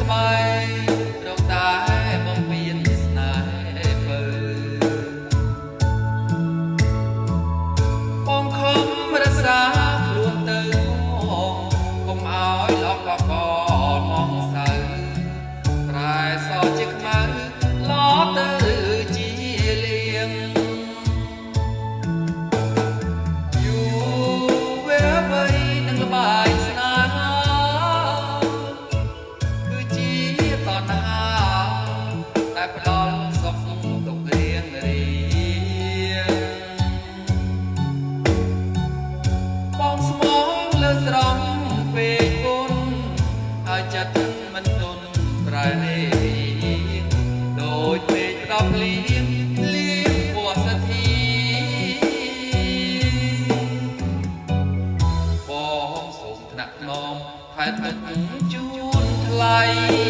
ក្បែររកតែបំពេញស្នេហ៍ពើបងខំរក្សាខ្លួនទៅកុំឲ្យល្អកកមកសៅប្រែសជាខ្មៅឡទៅជាលៀងយូវាបីនឹងល្បែងស្នេហាគឺជាតណ្ហាតែផ្ដល់សុខទុក្ខរៀងរៀងបងស្មងលើស្រង់ពេកគុណហើយចិត្តមិនទន់ប្រែនេះដូចពេកផ្ដោកលៀងលៀងពណ៌សទ្ធីបងសូមថ្នាក់ថ្នមខែទឹកជូនថ្លៃ